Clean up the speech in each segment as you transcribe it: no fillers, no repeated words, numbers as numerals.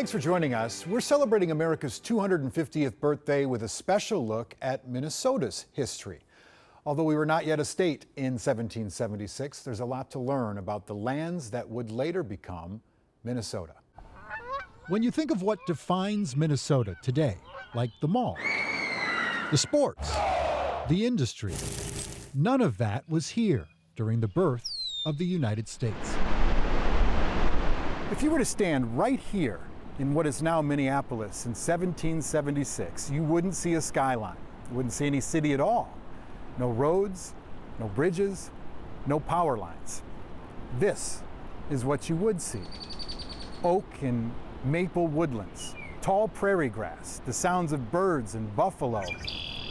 Thanks for joining us. We're celebrating America's 250th birthday with a special look at Minnesota's history. Although we were not yet a state in 1776, there's a lot to learn about the lands that would later become Minnesota. When you think of what defines Minnesota today, like the mall, the sports, the industry, none of that was here during the birth of the United States. If you were to stand right here in what is now Minneapolis in 1776, you wouldn't see a skyline. You wouldn't see any city at all. No roads, no bridges, no power lines. This is what you would see. Oak and maple woodlands, tall prairie grass, the sounds of birds and buffalo,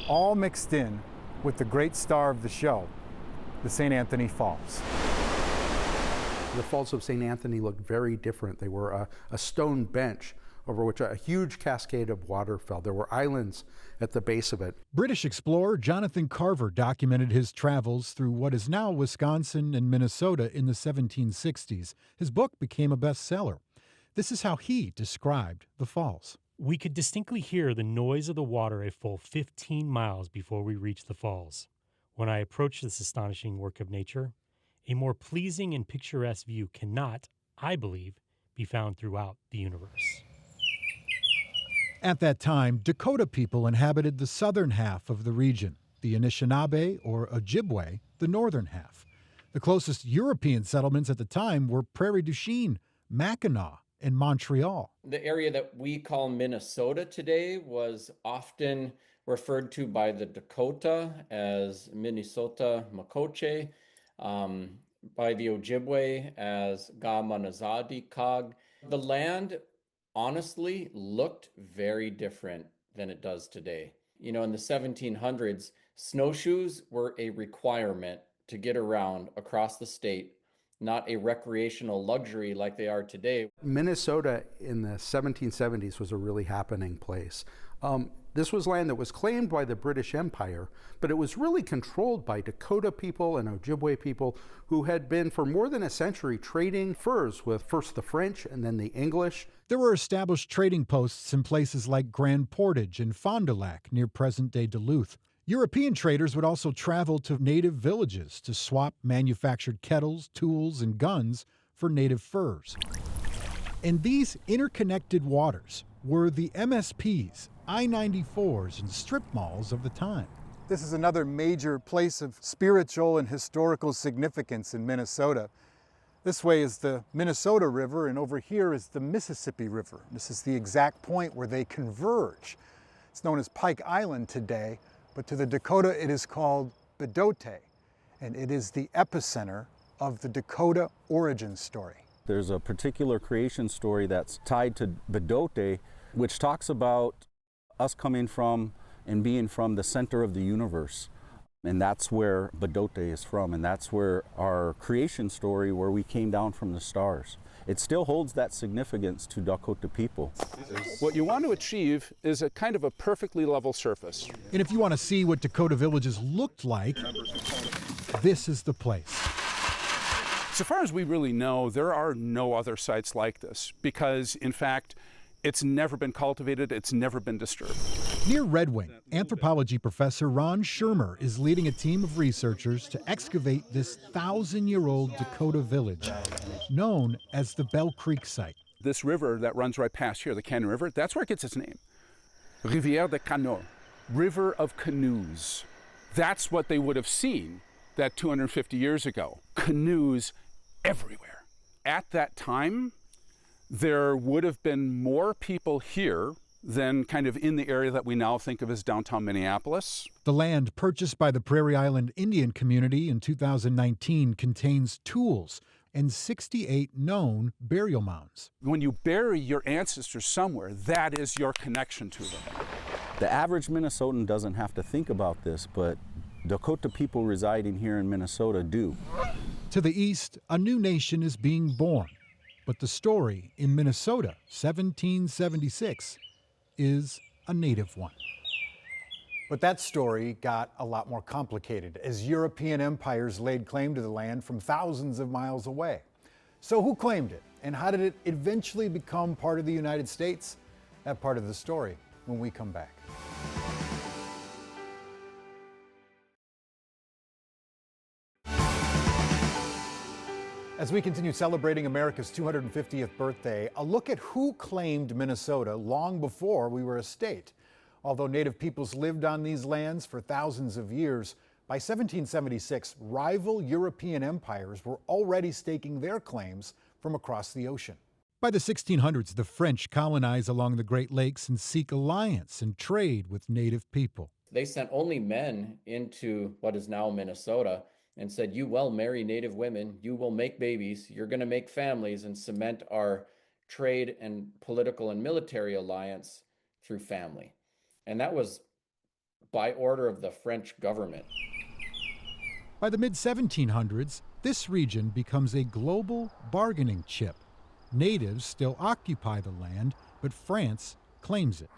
all mixed in with the great star of the show, the St. Anthony Falls. The Falls of St. Anthony looked very different. They were a stone bench over which a huge cascade of water fell. There were islands at the base of it. British explorer Jonathan Carver documented his travels through what is now Wisconsin and Minnesota in the 1760s. His book became a bestseller. This is how he described the falls. We could distinctly hear the noise of the water a full 15 miles before we reached the falls. When I approached this astonishing work of nature, a more pleasing and picturesque view cannot, I believe, be found throughout the universe. At that time, Dakota people inhabited the southern half of the region, the Anishinaabe or Ojibwe, the northern half. The closest European settlements at the time were Prairie du Chien, Mackinac, and Montreal. The area that we call Minnesota today was often referred to by the Dakota as Minnesota Makoche, by the Ojibwe as Gamanazadi Kag. The land honestly looked very different than it does today. You know, in the 1700s, snowshoes were a requirement to get around across the state, not a recreational luxury like they are today. Minnesota in the 1770s was a really happening place. This was land that was claimed by the British Empire, but it was really controlled by Dakota people and Ojibwe people who had been for more than a century trading furs with first the French and then the English. There were established trading posts in places like Grand Portage and Fond du Lac near present-day Duluth. European traders would also travel to native villages to swap manufactured kettles, tools, and guns for native furs. And these interconnected waters were the MSPs, I-94s, and strip malls of the time. This is another major place of spiritual and historical significance in Minnesota. This way is the Minnesota River, and over here is the Mississippi River. This is the exact point where they converge. It's known as Pike Island today, but to the Dakota it is called Bedote, and it is the epicenter of the Dakota origin story. There's a particular creation story that's tied to Bedote, which talks about us coming from and being from the center of the universe. And that's where Bedote is from, and that's where our creation story, where we came down from the stars. It still holds that significance to Dakota people. What you want to achieve is a kind of a perfectly level surface. And if you want to see what Dakota villages looked like, this is the place. So far as we really know, there are no other sites like this because, in fact, it's never been cultivated, it's never been disturbed. Near Red Wing, anthropology professor Ron Shermer is leading a team of researchers to excavate this 1,000-year-old Dakota village, known as the Bell Creek site. This river that runs right past here, the Canyon River, that's where it gets its name. Rivière de Canots, river of canoes. That's what they would have seen that 250 years ago. Canoes everywhere. At that time, there would have been more people here than kind of in the area that we now think of as downtown Minneapolis. The land purchased by the Prairie Island Indian community in 2019 contains tools and 68 known burial mounds. When you bury your ancestors somewhere, that is your connection to them. The average Minnesotan doesn't have to think about this, but Dakota people residing here in Minnesota do. To the east, a new nation is being born. But the story in Minnesota, 1776, is a native one. But that story got a lot more complicated as European empires laid claim to the land from thousands of miles away. So who claimed it? And how did it eventually become part of the United States? That part of the story when we come back. As we continue celebrating America's 250th birthday, a look at who claimed Minnesota long before we were a state. Although Native peoples lived on these lands for thousands of years, by 1776, rival European empires were already staking their claims from across the ocean. By the 1600s, the French colonize along the Great Lakes and seek alliance and trade with Native people. They sent only men into what is now Minnesota and said, you will marry Native women, you will make babies, you're going to make families and cement our trade and political and military alliance through family. And that was by order of the French government. By the mid-1700s, this region becomes a global bargaining chip. Natives still occupy the land, but France claims it.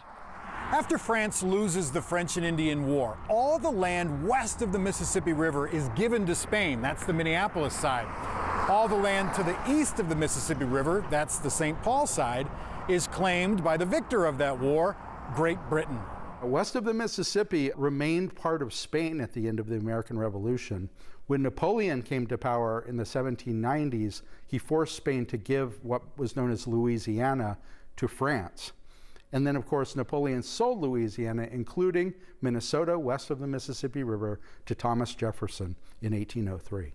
After France loses the French and Indian War, all the land west of the Mississippi River is given to Spain. That's the Minneapolis side. All the land to the east of the Mississippi River, that's the St. Paul side, is claimed by the victor of that war, Great Britain. West of the Mississippi remained part of Spain at the end of the American Revolution. When Napoleon came to power in the 1790s, he forced Spain to give what was known as Louisiana to France. And then, of course, Napoleon sold Louisiana, including Minnesota, west of the Mississippi River, to Thomas Jefferson in 1803.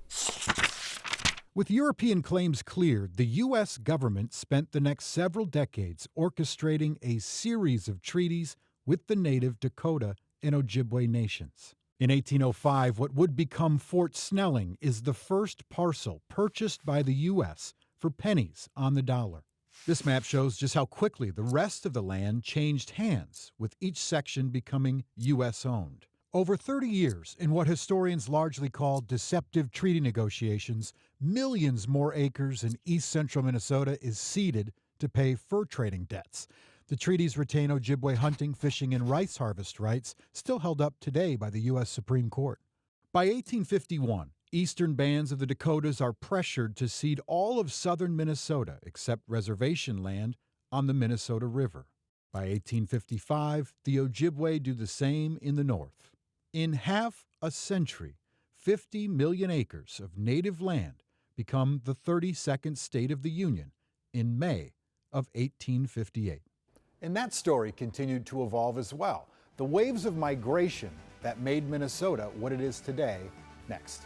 With European claims cleared, the U.S. government spent the next several decades orchestrating a series of treaties with the native Dakota and Ojibwe nations. In 1805, what would become Fort Snelling is the first parcel purchased by the U.S. for pennies on the dollar. This map shows just how quickly the rest of the land changed hands, with each section becoming U.S.-owned. Over 30 years, in what historians largely call deceptive treaty negotiations, millions more acres in east-central Minnesota is ceded to pay fur trading debts. The treaties retain Ojibwe hunting, fishing, and rice harvest rights, still held up today by the U.S. Supreme Court. By 1851, eastern bands of the Dakotas are pressured to cede all of southern Minnesota except reservation land on the Minnesota River. By 1855, the Ojibwe do the same in the north. In half a century, 50 million acres of native land become the 32nd state of the Union in May of 1858. And that story continued to evolve as well. The waves of migration that made Minnesota what it is today, next.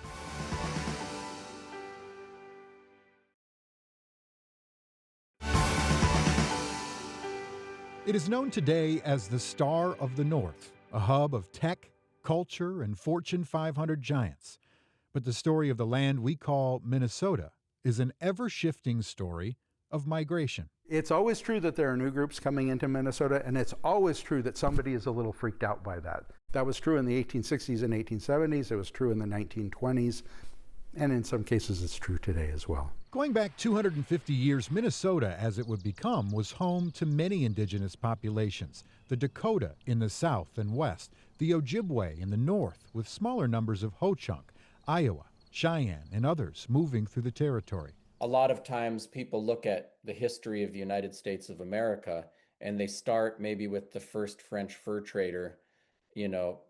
It is known today as the Star of the North, a hub of tech, culture, and Fortune 500 giants. But the story of the land we call Minnesota is an ever-shifting story of migration. It's always true that there are new groups coming into Minnesota, and it's always true that somebody is a little freaked out by that. That was true in the 1860s and 1870s, it was true in the 1920s, and in some cases it's true today as well. Going back 250 years, Minnesota, as it would become, was home to many indigenous populations. The Dakota in the south and west, the Ojibwe in the north, with smaller numbers of Ho-Chunk, Iowa, Cheyenne, and others moving through the territory. A lot of times people look at the history of the United States of America and they start maybe with the first French fur trader,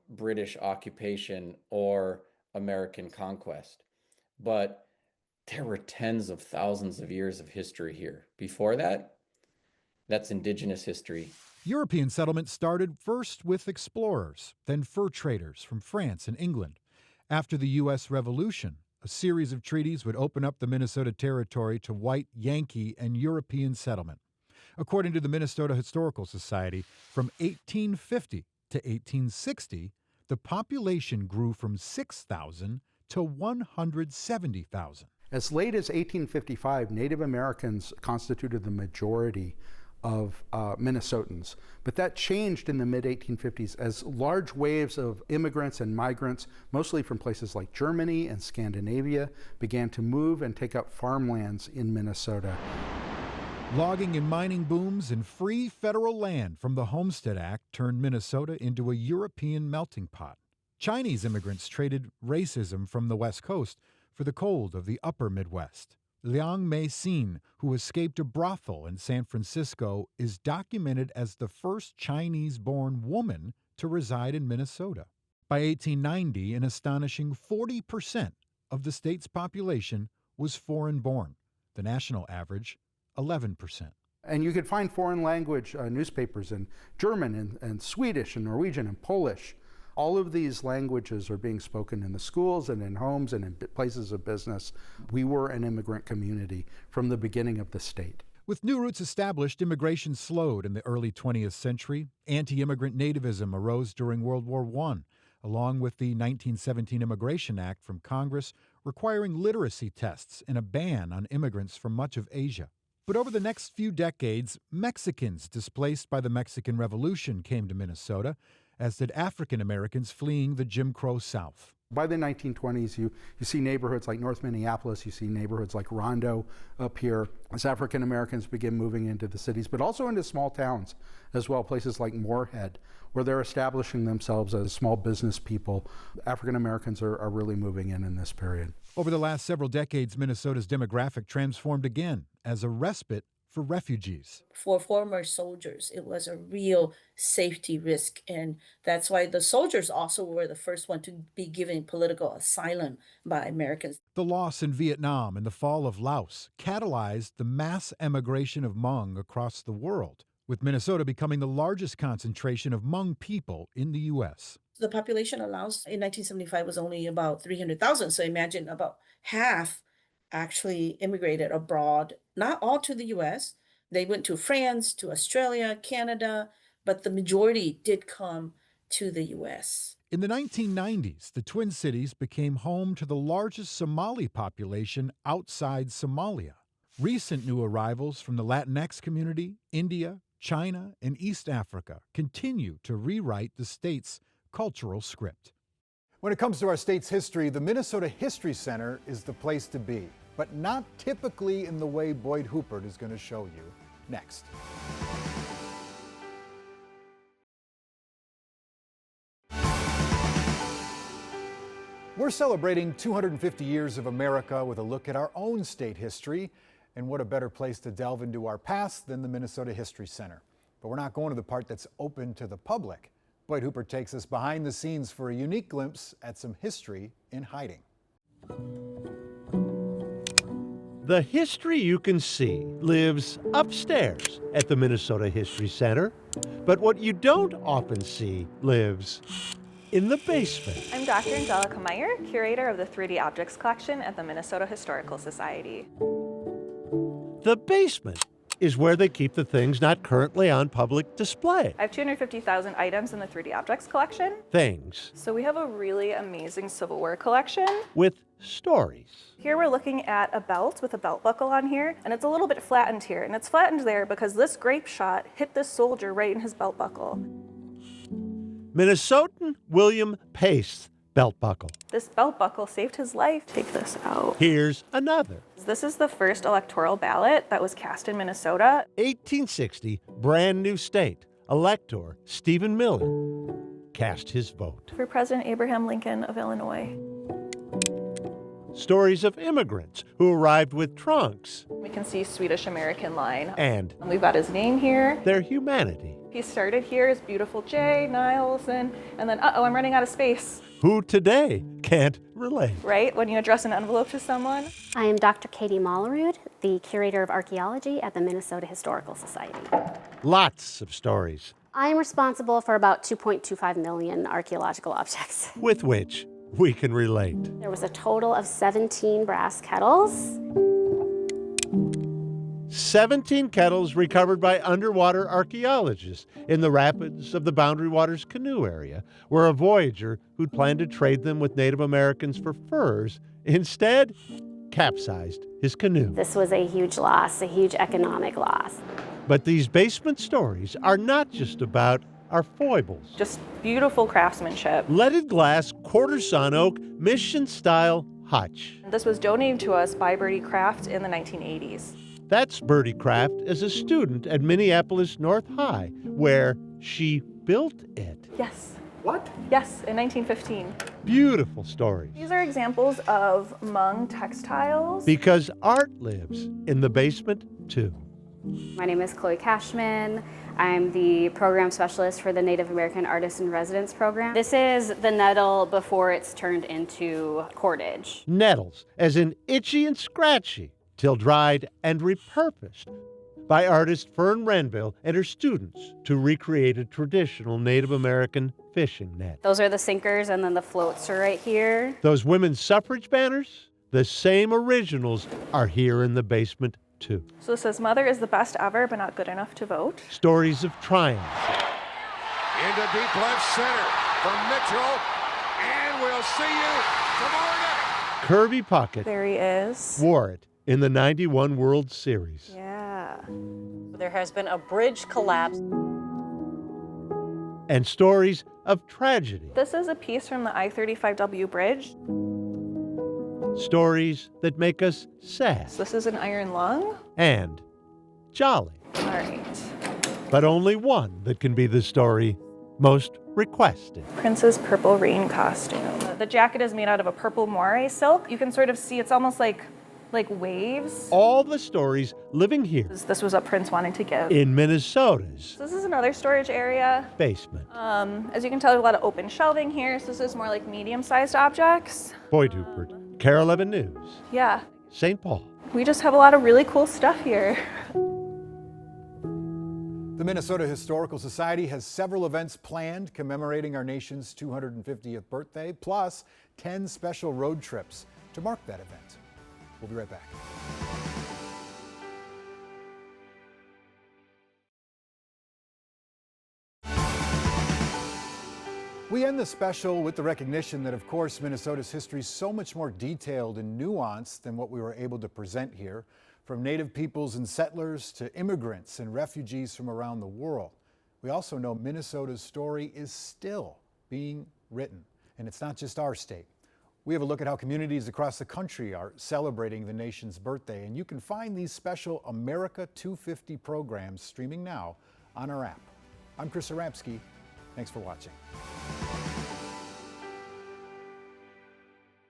British occupation or American conquest. But there were tens of thousands of years of history here. Before that, that's indigenous history. European settlement started first with explorers, then fur traders from France and England. After the U.S. Revolution, a series of treaties would open up the Minnesota Territory to white, Yankee, and European settlement. According to the Minnesota Historical Society, from 1850 to 1860, the population grew from 6,000 to 170,000. As late as 1855, Native Americans constituted the majority of Minnesotans. But that changed in the mid-1850s as large waves of immigrants and migrants, mostly from places like Germany and Scandinavia, began to move and take up farmlands in Minnesota. Logging and mining booms and free federal land from the Homestead Act turned Minnesota into a European melting pot. Chinese immigrants traded racism from the West Coast for the cold of the upper Midwest. Liang Mei-sin, who escaped a brothel in San Francisco, is documented as the first Chinese-born woman to reside in Minnesota. By 1890, an astonishing 40% of the state's population was foreign-born. The national average, 11%. And you could find foreign language newspapers in German and Swedish and Norwegian and Polish. All of these languages are being spoken in the schools and in homes and in places of business. We were an immigrant community from the beginning of the state. With new routes established, immigration slowed in the early 20th century. Anti-immigrant nativism arose during World War I, along with the 1917 Immigration Act from Congress requiring literacy tests and a ban on immigrants from much of Asia. But over the next few decades, Mexicans displaced by the Mexican Revolution came to Minnesota, as did African Americans fleeing the Jim Crow South. By the 1920s, you see neighborhoods like North Minneapolis, you see neighborhoods like Rondo up here, as African Americans begin moving into the cities, but also into small towns as well, places like Moorhead, where they're establishing themselves as small business people. African Americans are really moving in this period. Over the last several decades, Minnesota's demographic transformed again as a respite for refugees. For former soldiers, it was a real safety risk. And that's why the soldiers also were the first one to be given political asylum by Americans. The loss in Vietnam and the fall of Laos catalyzed the mass emigration of Hmong across the world, with Minnesota becoming the largest concentration of Hmong people in the U.S. The population of Laos in 1975 was only about 300,000. So imagine about half actually immigrated abroad, not all to the US. They went to France, to Australia, Canada, but the majority did come to the US. In the 1990s, the Twin Cities became home to the largest Somali population outside Somalia. Recent new arrivals from the Latinx community, India, China, and East Africa continue to rewrite the state's cultural script. When it comes to our state's history, the Minnesota History Center is the place to be, but not typically in the way Boyd Hooper is going to show you next. We're celebrating 250 years of America with a look at our own state history, and what a better place to delve into our past than the Minnesota History Center. But we're not going to the part that's open to the public. Boyd Hooper takes us behind the scenes for a unique glimpse at some history in hiding. The history you can see lives upstairs at the Minnesota History Center, but what you don't often see lives in the basement. I'm Dr. Angelica Meyer, curator of the 3D Objects Collection at the Minnesota Historical Society. The basement is where they keep the things not currently on public display. I have 250,000 items in the 3D Objects Collection. Things So we have a really amazing Civil War collection. with stories. Here we're looking at a belt with a belt buckle on here, and it's a little bit flattened here. And it's flattened there because this grape shot hit this soldier right in his belt buckle. Minnesotan William Pace's belt buckle. This belt buckle saved his life. Take this out. Here's another. This is the first electoral ballot that was cast in Minnesota. 1860, brand new state. Elector Stephen Miller cast his vote. For President Abraham Lincoln of Illinois. Stories of immigrants who arrived with trunks We can see Swedish-American line. and We've got his name here. their humanity. He started here as Beautiful Jay, Niles, and then, I'm running out of space. Who today can't relate? Right? When you address an envelope to someone. I am Dr. Katie Mollerud, the Curator of Archaeology at the Minnesota Historical Society. Lots of stories I am responsible for about 2.25 million archaeological objects. with which we can relate. There was a total of 17 brass kettles. 17 kettles recovered by underwater archaeologists in the rapids of the Boundary Waters canoe area, where a voyager who'd planned to trade them with Native Americans for furs instead capsized his canoe. This was a huge loss, a huge economic loss. But these basement stories are not just about our foibles. Just beautiful craftsmanship. Leaded glass, quarter-sawn oak, mission-style hutch. This was donated to us by Bertie Craft in the 1980s. That's Bertie Craft as a student at Minneapolis North High, where she built it. Yes. What? Yes, in 1915. Beautiful stories. These are examples of Hmong textiles. Because art lives in the basement, too. My name is Chloe Cashman. I'm the program specialist for the Native American Artists in Residence program. This is the nettle before it's turned into cordage. Nettles, as in itchy and scratchy, till dried and repurposed by artist Fern Renville and her students to recreate a traditional Native American fishing net. Those are the sinkers, and then the floats are right here. Those women's suffrage banners, the same originals, are here in the basement, too. So this says, "Mother is the best ever, but not good enough to vote." Stories of triumph. Into deep left center from Mitchell, and we'll see you tomorrow night. Kirby Puckett There he is. wore it in the '91 World Series. Yeah. There has been a bridge collapse. And stories of tragedy. This is a piece from the I-35W bridge. Stories that make us sad So this is an iron lung. and jolly. All right. But only one that can be the story most requested. Prince's purple rain costume. The jacket is made out of a purple moire silk. You can sort of see it's almost like waves. All the stories living here This was what Prince wanted to give. in Minnesota's So this is another storage area. basement. As you can tell, a lot of open shelving here. So this is more like medium-sized objects. Boyd Hubert, KARE 11 News, Yeah. St. Paul. We just have a lot of really cool stuff here. The Minnesota Historical Society has several events planned commemorating our nation's 250th birthday, plus 10 special road trips to mark that event. We'll be right back. We end the special with the recognition that, of course, Minnesota's history is so much more detailed and nuanced than what we were able to present here, from Native peoples and settlers to immigrants and refugees from around the world. We also know Minnesota's story is still being written, and it's not just our state. We have a look at how communities across the country are celebrating the nation's birthday, and you can find these special America 250 programs streaming now on our app. I'm Chris Arabsky. Thanks for watching.